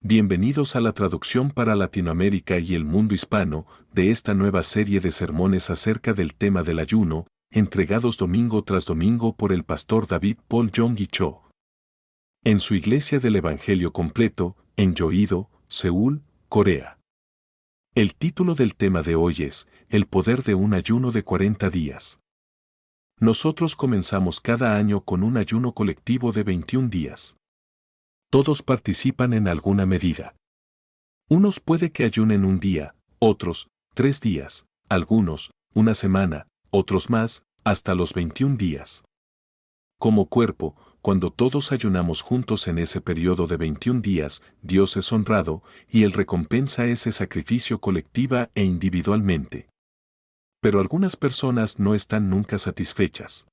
Bienvenidos a la traducción para Latinoamérica y el mundo hispano de esta nueva serie de sermones acerca del tema del ayuno, entregados domingo tras domingo por el pastor David Paul Yonggi Cho. En su Iglesia del Evangelio Completo, en Yoido, Seúl, Corea. El título del tema de hoy es El poder de un ayuno de 40 días. Nosotros comenzamos cada año con un ayuno colectivo de 21 días. Todos participan en alguna medida. Unos puede que ayunen un día, otros, 3 días, algunos, una semana, otros más, hasta los 21 días. Como cuerpo, cuando todos ayunamos juntos en ese periodo de 21 días, Dios es honrado y Él recompensa ese sacrificio colectiva e individualmente. Pero algunas personas no están nunca satisfechas.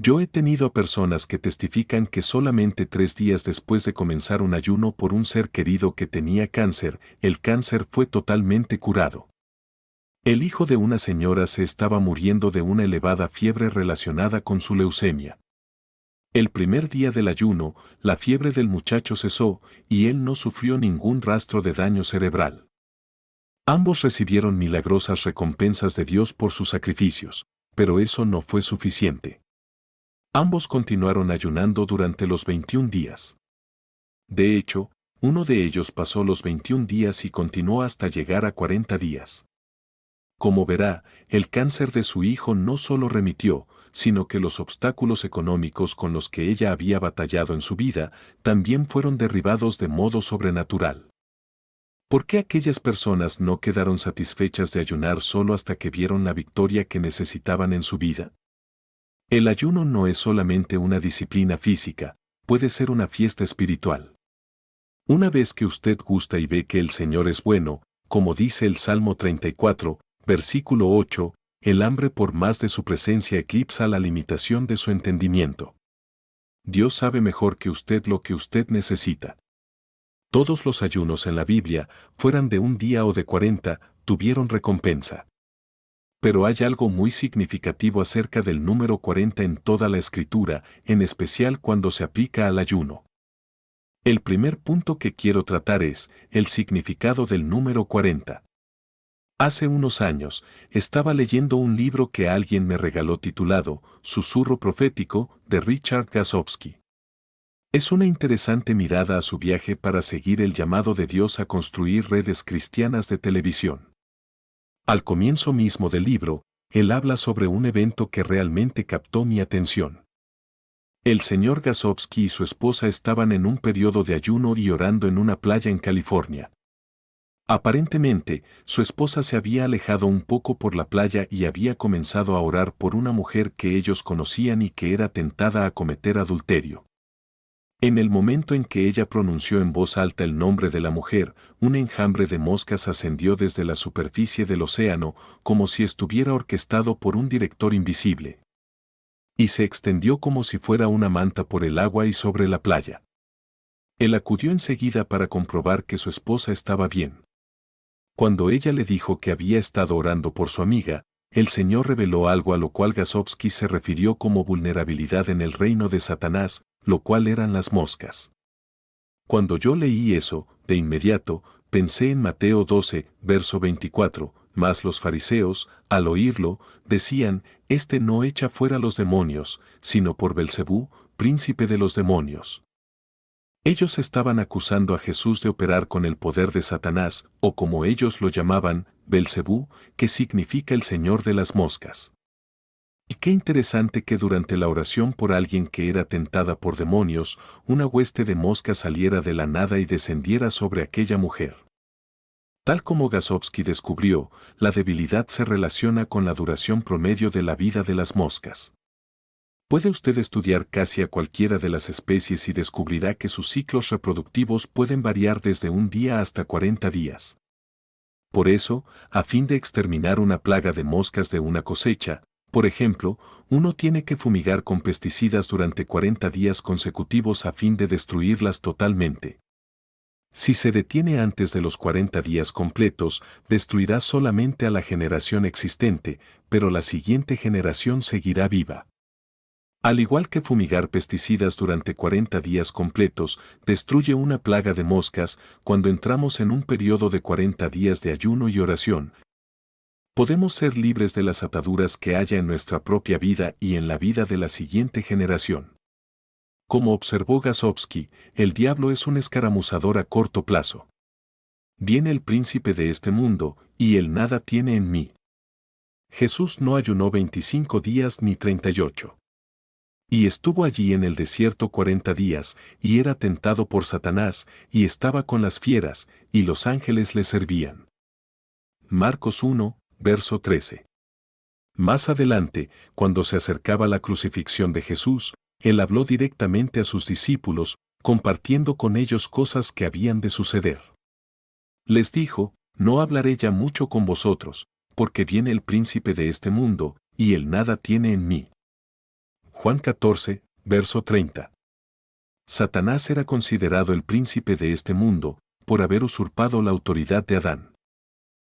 Yo he tenido a personas que testifican que solamente 3 días después de comenzar un ayuno por un ser querido que tenía cáncer, el cáncer fue totalmente curado. El hijo de una señora se estaba muriendo de una elevada fiebre relacionada con su leucemia. El primer día del ayuno, la fiebre del muchacho cesó y él no sufrió ningún rastro de daño cerebral. Ambos recibieron milagrosas recompensas de Dios por sus sacrificios, pero eso no fue suficiente. Ambos continuaron ayunando durante los 21 días. De hecho, uno de ellos pasó los 21 días y continuó hasta llegar a 40 días. Como verá, el cáncer de su hijo no solo remitió, sino que los obstáculos económicos con los que ella había batallado en su vida también fueron derribados de modo sobrenatural. ¿Por qué aquellas personas no quedaron satisfechas de ayunar solo hasta que vieron la victoria que necesitaban en su vida? El ayuno no es solamente una disciplina física, puede ser una fiesta espiritual. Una vez que usted gusta y ve que el Señor es bueno, como dice el Salmo 34, versículo 8, el hambre por más de su presencia eclipsa la limitación de su entendimiento. Dios sabe mejor que usted lo que usted necesita. Todos los ayunos en la Biblia, fueran de un día o de 40, tuvieron recompensa. Pero hay algo muy significativo acerca del número 40 en toda la Escritura, en especial cuando se aplica al ayuno. El primer punto que quiero tratar es el significado del número 40. Hace unos años, estaba leyendo un libro que alguien me regaló titulado Susurro Profético, de Richard Gazowski. Es una interesante mirada a su viaje para seguir el llamado de Dios a construir redes cristianas de televisión. Al comienzo mismo del libro, él habla sobre un evento que realmente captó mi atención. El señor Gazowski y su esposa estaban en un periodo de ayuno y orando en una playa en California. Aparentemente, su esposa se había alejado un poco por la playa y había comenzado a orar por una mujer que ellos conocían y que era tentada a cometer adulterio. En el momento en que ella pronunció en voz alta el nombre de la mujer, un enjambre de moscas ascendió desde la superficie del océano, como si estuviera orquestado por un director invisible. Y se extendió como si fuera una manta por el agua y sobre la playa. Él acudió enseguida para comprobar que su esposa estaba bien. Cuando ella le dijo que había estado orando por su amiga, el Señor reveló algo a lo cual Gazowski se refirió como vulnerabilidad en el reino de Satanás, lo cual eran las moscas. Cuando yo leí eso, de inmediato, pensé en Mateo 12, verso 24, mas los fariseos, al oírlo, decían, «Este no echa fuera los demonios, sino por Belcebú, príncipe de los demonios». Ellos estaban acusando a Jesús de operar con el poder de Satanás, o como ellos lo llamaban, Belcebú, que significa el señor de las moscas. Y qué interesante que durante la oración por alguien que era tentada por demonios, una hueste de moscas saliera de la nada y descendiera sobre aquella mujer. Tal como Gazowski descubrió, la debilidad se relaciona con la duración promedio de la vida de las moscas. Puede usted estudiar casi a cualquiera de las especies y descubrirá que sus ciclos reproductivos pueden variar desde un día hasta 40 días. Por eso, a fin de exterminar una plaga de moscas de una cosecha, por ejemplo, uno tiene que fumigar con pesticidas durante 40 días consecutivos a fin de destruirlas totalmente. Si se detiene antes de los 40 días completos, destruirá solamente a la generación existente, pero la siguiente generación seguirá viva. Al igual que fumigar pesticidas durante 40 días completos, destruye una plaga de moscas. Cuando entramos en un periodo de 40 días de ayuno y oración, podemos ser libres de las ataduras que haya en nuestra propia vida y en la vida de la siguiente generación. Como observó Gazovsky, el diablo es un escaramuzador a corto plazo. Viene el príncipe de este mundo, y él nada tiene en mí. Jesús no ayunó 25 días ni 38. Y estuvo allí en el desierto 40 días, y era tentado por Satanás, y estaba con las fieras, y los ángeles le servían. Marcos 1, verso 13. Más adelante, cuando se acercaba la crucifixión de Jesús, él habló directamente a sus discípulos, compartiendo con ellos cosas que habían de suceder. Les dijo: no hablaré ya mucho con vosotros, porque viene el príncipe de este mundo, y él nada tiene en mí. Juan 14, verso 30. Satanás era considerado el príncipe de este mundo, por haber usurpado la autoridad de Adán.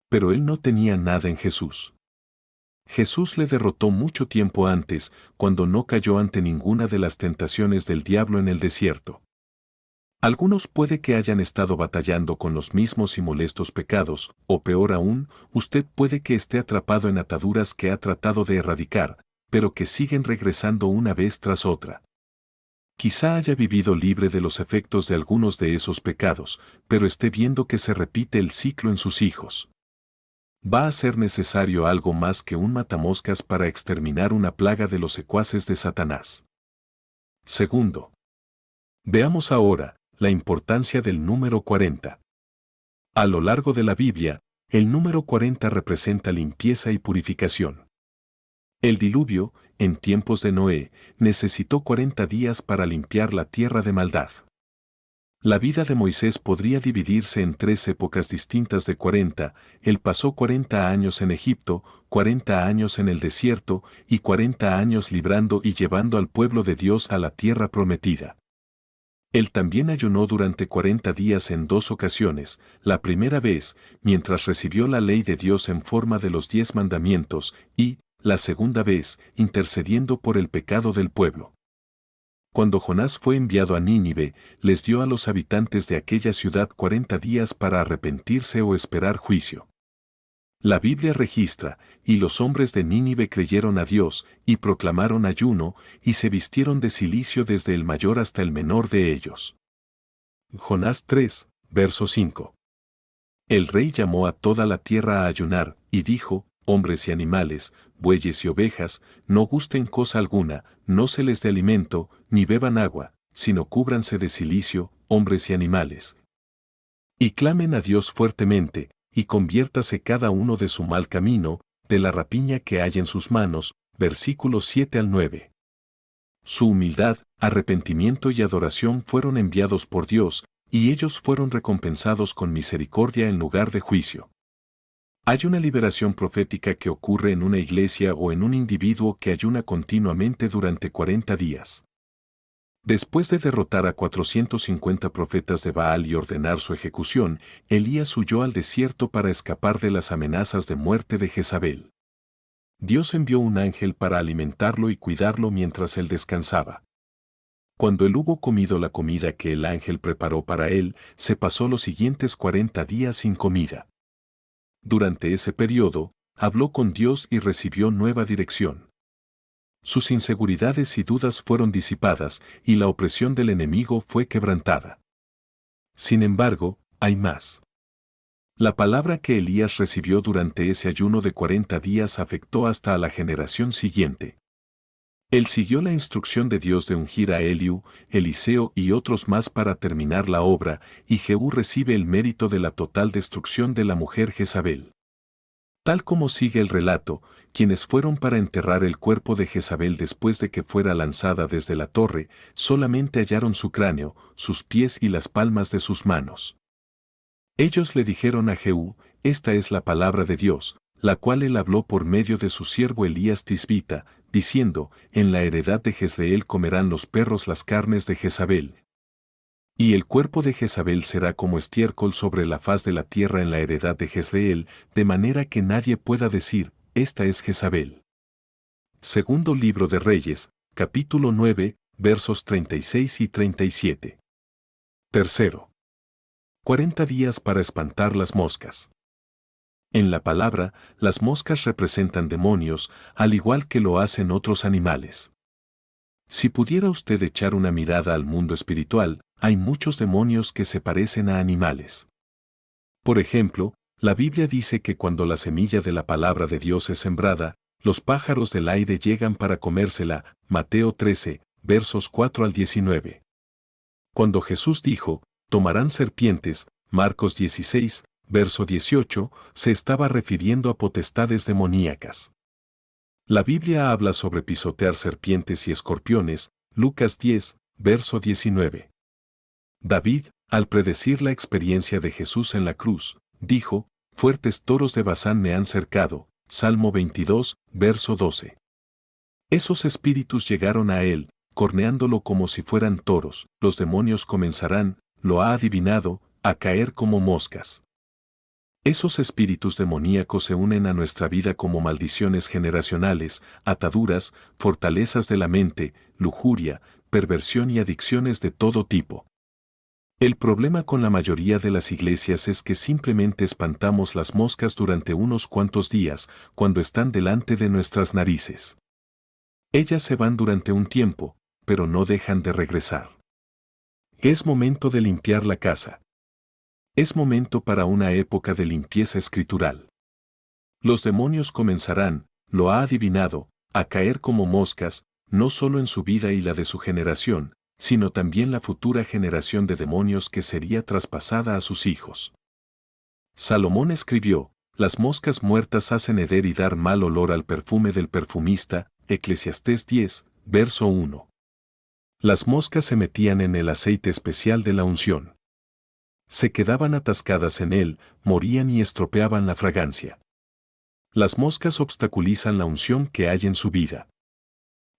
Pero él no tenía nada en Jesús. Jesús le derrotó mucho tiempo antes, cuando no cayó ante ninguna de las tentaciones del diablo en el desierto. Algunos puede que hayan estado batallando con los mismos y molestos pecados, o peor aún, usted puede que esté atrapado en ataduras que ha tratado de erradicar, pero que siguen regresando una vez tras otra. Quizá haya vivido libre de los efectos de algunos de esos pecados, pero esté viendo que se repite el ciclo en sus hijos. Va a ser necesario algo más que un matamoscas para exterminar una plaga de los secuaces de Satanás. Segundo, veamos ahora la importancia del número 40. A lo largo de la Biblia, el número 40 representa limpieza y purificación. El diluvio, en tiempos de Noé, necesitó 40 días para limpiar la tierra de maldad. La vida de Moisés podría dividirse en 3 épocas distintas de 40, él pasó 40 años en Egipto, 40 años en el desierto y 40 años librando y llevando al pueblo de Dios a la tierra prometida. Él también ayunó durante 40 días en 2 ocasiones, la primera vez, mientras recibió la ley de Dios en forma de los 10 mandamientos, y, la segunda vez, intercediendo por el pecado del pueblo. Cuando Jonás fue enviado a Nínive, les dio a los habitantes de aquella ciudad 40 días para arrepentirse o esperar juicio. La Biblia registra: y los hombres de Nínive creyeron a Dios, y proclamaron ayuno, y se vistieron de cilicio desde el mayor hasta el menor de ellos. Jonás 3, verso 5. El rey llamó a toda la tierra a ayunar, y dijo: hombres y animales, bueyes y ovejas, no gusten cosa alguna, no se les dé alimento, ni beban agua, sino cúbranse de cilicio, hombres y animales. Y clamen a Dios fuertemente, y conviértase cada uno de su mal camino, de la rapiña que hay en sus manos. Versículos 7 al 9. Su humildad, arrepentimiento y adoración fueron enviados por Dios, y ellos fueron recompensados con misericordia en lugar de juicio. Hay una liberación profética que ocurre en una iglesia o en un individuo que ayuna continuamente durante 40 días. Después de derrotar a 450 profetas de Baal y ordenar su ejecución, Elías huyó al desierto para escapar de las amenazas de muerte de Jezabel. Dios envió un ángel para alimentarlo y cuidarlo mientras él descansaba. Cuando él hubo comido la comida que el ángel preparó para él, se pasó los siguientes 40 días sin comida. Durante ese periodo, habló con Dios y recibió nueva dirección. Sus inseguridades y dudas fueron disipadas, y la opresión del enemigo fue quebrantada. Sin embargo, hay más. La palabra que Elías recibió durante ese ayuno de 40 días afectó hasta a la generación siguiente. Él siguió la instrucción de Dios de ungir a Eliú, Eliseo y otros más para terminar la obra, y Jehú recibe el mérito de la total destrucción de la mujer Jezabel. Tal como sigue el relato, quienes fueron para enterrar el cuerpo de Jezabel después de que fuera lanzada desde la torre, solamente hallaron su cráneo, sus pies y las palmas de sus manos. Ellos le dijeron a Jehú: esta es la palabra de Dios, la cual él habló por medio de su siervo Elías Tisbita, diciendo: en la heredad de Jezreel comerán los perros las carnes de Jezabel. Y el cuerpo de Jezabel será como estiércol sobre la faz de la tierra en la heredad de Jezreel, de manera que nadie pueda decir: esta es Jezabel. Segundo libro de Reyes, capítulo 9, versos 36 y 37. Tercero. 40 días para espantar las moscas. En la palabra, las moscas representan demonios, al igual que lo hacen otros animales. Si pudiera usted echar una mirada al mundo espiritual, hay muchos demonios que se parecen a animales. Por ejemplo, la Biblia dice que cuando la semilla de la palabra de Dios es sembrada, los pájaros del aire llegan para comérsela, Mateo 13, versos 4 al 19. Cuando Jesús dijo, tomarán serpientes, Marcos 16, verso 18, se estaba refiriendo a potestades demoníacas. La Biblia habla sobre pisotear serpientes y escorpiones, Lucas 10, verso 19. David, al predecir la experiencia de Jesús en la cruz, dijo, fuertes toros de Basán me han cercado, Salmo 22, verso 12. Esos espíritus llegaron a él, corneándolo como si fueran toros, los demonios comenzarán, lo ha adivinado, a caer como moscas. Esos espíritus demoníacos se unen a nuestra vida como maldiciones generacionales, ataduras, fortalezas de la mente, lujuria, perversión y adicciones de todo tipo. El problema con la mayoría de las iglesias es que simplemente espantamos las moscas durante unos cuantos días, cuando están delante de nuestras narices. Ellas se van durante un tiempo, pero no dejan de regresar. Es momento de limpiar la casa. Es momento para una época de limpieza escritural. Los demonios comenzarán, lo ha adivinado, a caer como moscas, no solo en su vida y la de su generación, sino también la futura generación de demonios que sería traspasada a sus hijos. Salomón escribió, las moscas muertas hacen heder y dar mal olor al perfume del perfumista, Eclesiastés 10, verso 1. Las moscas se metían en el aceite especial de la unción. Se quedaban atascadas en él, morían y estropeaban la fragancia. Las moscas obstaculizan la unción que hay en su vida.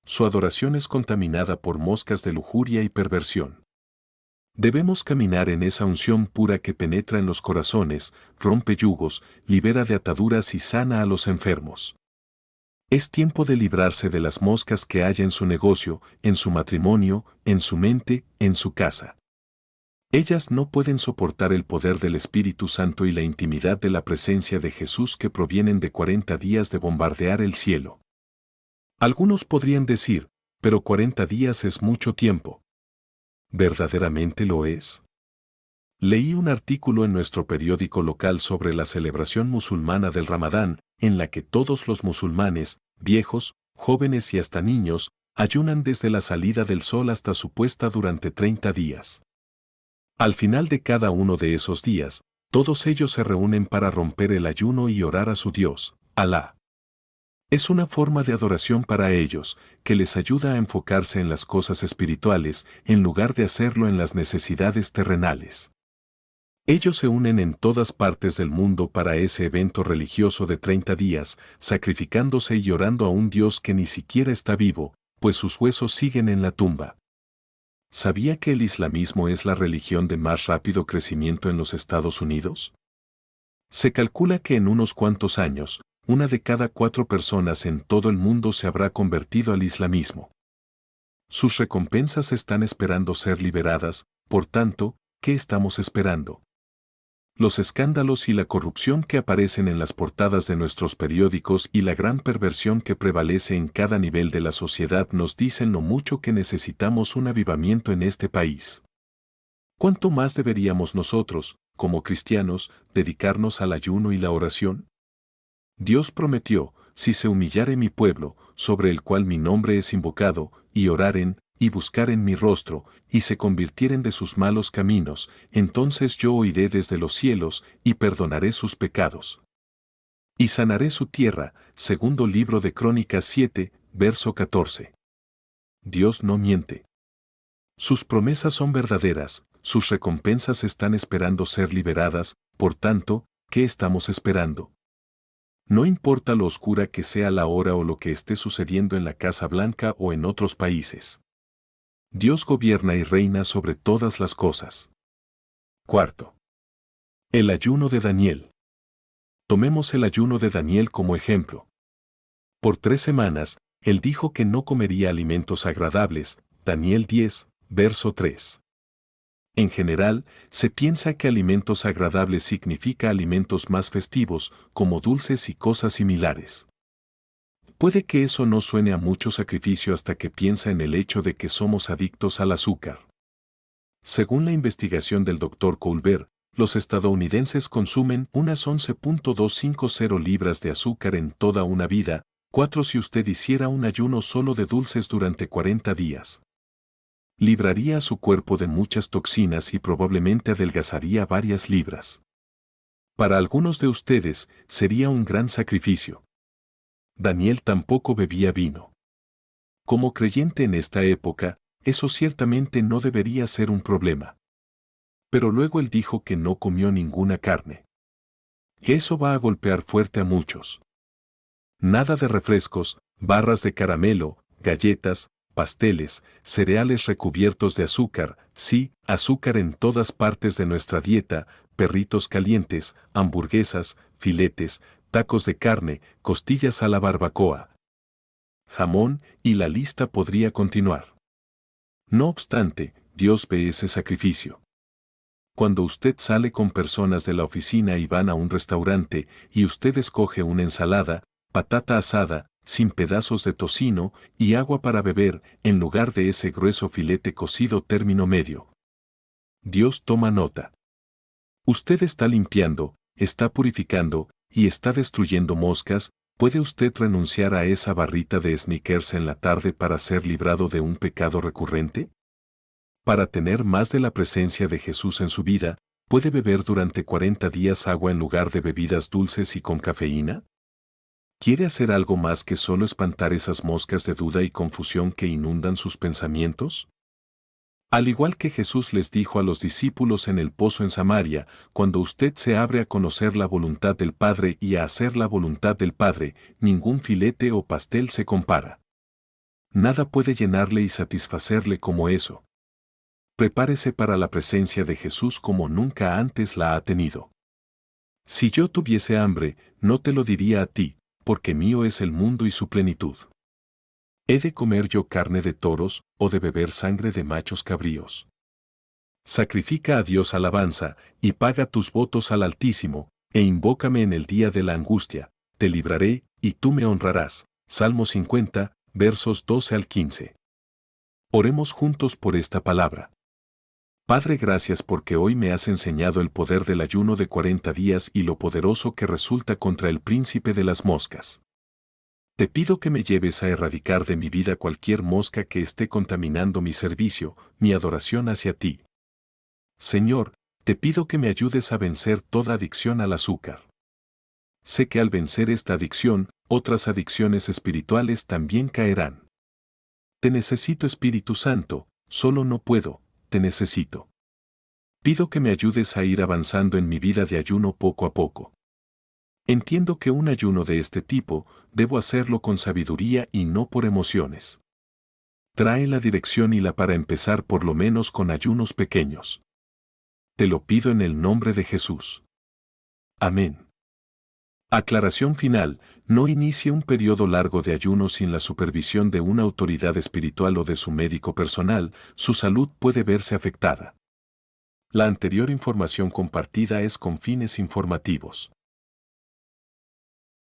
Su adoración es contaminada por moscas de lujuria y perversión. Debemos caminar en esa unción pura que penetra en los corazones, rompe yugos, libera de ataduras y sana a los enfermos. Es tiempo de librarse de las moscas que haya en su negocio, en su matrimonio, en su mente, en su casa. Ellas no pueden soportar el poder del Espíritu Santo y la intimidad de la presencia de Jesús que provienen de 40 días de bombardear el cielo. Algunos podrían decir, pero 40 días es mucho tiempo. ¿Verdaderamente lo es? Leí un artículo en nuestro periódico local sobre la celebración musulmana del Ramadán, en la que todos los musulmanes, viejos, jóvenes y hasta niños, ayunan desde la salida del sol hasta su puesta durante 30 días. Al final de cada uno de esos días, todos ellos se reúnen para romper el ayuno y orar a su Dios, Alá. Es una forma de adoración para ellos, que les ayuda a enfocarse en las cosas espirituales, en lugar de hacerlo en las necesidades terrenales. Ellos se unen en todas partes del mundo para ese evento religioso de 30 días, sacrificándose y orando a un Dios que ni siquiera está vivo, pues sus huesos siguen en la tumba. ¿Sabía que el islamismo es la religión de más rápido crecimiento en los Estados Unidos? Se calcula que en unos cuantos años, 1 de cada 4 personas en todo el mundo se habrá convertido al islamismo. Sus recompensas están esperando ser liberadas, por tanto, ¿qué estamos esperando? Los escándalos y la corrupción que aparecen en las portadas de nuestros periódicos y la gran perversión que prevalece en cada nivel de la sociedad nos dicen lo mucho que necesitamos un avivamiento en este país. ¿Cuánto más deberíamos nosotros, como cristianos, dedicarnos al ayuno y la oración? Dios prometió, si se humillare mi pueblo, sobre el cual mi nombre es invocado, y oraren, y buscaren mi rostro, y se convirtieren de sus malos caminos, entonces yo oiré desde los cielos, y perdonaré sus pecados. Y sanaré su tierra, segundo libro de Crónicas 7, verso 14. Dios no miente. Sus promesas son verdaderas, sus recompensas están esperando ser liberadas, por tanto, ¿qué estamos esperando? No importa lo oscura que sea la hora o lo que esté sucediendo en la Casa Blanca o en otros países. Dios gobierna y reina sobre todas las cosas. Cuarto. El ayuno de Daniel. Tomemos el ayuno de Daniel como ejemplo. Por 3 semanas, Él dijo que no comería alimentos agradables, Daniel 10, verso 3. En general, se piensa que alimentos agradables significa alimentos más festivos, como dulces y cosas similares. Puede que eso no suene a mucho sacrificio hasta que piensa en el hecho de que somos adictos al azúcar. Según la investigación del Dr. Colbert, los estadounidenses consumen unas 11.250 libras de azúcar en toda una vida, 4 si usted hiciera un ayuno solo de dulces durante 40 días. Libraría a su cuerpo de muchas toxinas y probablemente adelgazaría varias libras. Para algunos de ustedes, sería un gran sacrificio. Daniel tampoco bebía vino. Como creyente en esta época, eso ciertamente no debería ser un problema. Pero luego él dijo que no comió ninguna carne. Que eso va a golpear fuerte a muchos. Nada de refrescos, barras de caramelo, galletas, pasteles, cereales recubiertos de azúcar, sí, azúcar en todas partes de nuestra dieta, perritos calientes, hamburguesas, filetes, tacos de carne, costillas a la barbacoa, jamón, y la lista podría continuar. No obstante, Dios ve ese sacrificio. Cuando usted sale con personas de la oficina y van a un restaurante y usted escoge una ensalada, patata asada, sin pedazos de tocino y agua para beber, en lugar de ese grueso filete cocido término medio. Dios toma nota. Usted está limpiando, está purificando y está destruyendo moscas. ¿Puede usted renunciar a esa barrita de Snickers en la tarde para ser librado de un pecado recurrente? Para tener más de la presencia de Jesús en su vida, ¿puede beber durante 40 días agua en lugar de bebidas dulces y con cafeína? ¿Quiere hacer algo más que solo espantar esas moscas de duda y confusión que inundan sus pensamientos? Al igual que Jesús les dijo a los discípulos en el pozo en Samaria, cuando usted se abre a conocer la voluntad del Padre y a hacer la voluntad del Padre, ningún filete o pastel se compara. Nada puede llenarle y satisfacerle como eso. Prepárese para la presencia de Jesús como nunca antes la ha tenido. Si yo tuviese hambre, no te lo diría a ti, porque mío es el mundo y su plenitud. ¿He de comer yo carne de toros o de beber sangre de machos cabríos? Sacrifica a Dios alabanza, y paga tus votos al Altísimo, e invócame en el día de la angustia, te libraré, y tú me honrarás. Salmo 50, versos 12 al 15. Oremos juntos por esta palabra. Padre, gracias porque hoy me has enseñado el poder del ayuno de 40 días y lo poderoso que resulta contra el príncipe de las moscas. Te pido que me lleves a erradicar de mi vida cualquier mosca que esté contaminando mi servicio, mi adoración hacia ti. Señor, te pido que me ayudes a vencer toda adicción al azúcar. Sé que al vencer esta adicción, otras adicciones espirituales también caerán. Te necesito, Espíritu Santo, solo no puedo, te necesito. Pido que me ayudes a ir avanzando en mi vida de ayuno poco a poco. Entiendo que un ayuno de este tipo, debo hacerlo con sabiduría y no por emociones. Trae la dirección y la para empezar por lo menos con ayunos pequeños. Te lo pido en el nombre de Jesús. Amén. Aclaración final: no inicie un periodo largo de ayuno sin la supervisión de una autoridad espiritual o de su médico personal, su salud puede verse afectada. La anterior información compartida es con fines informativos.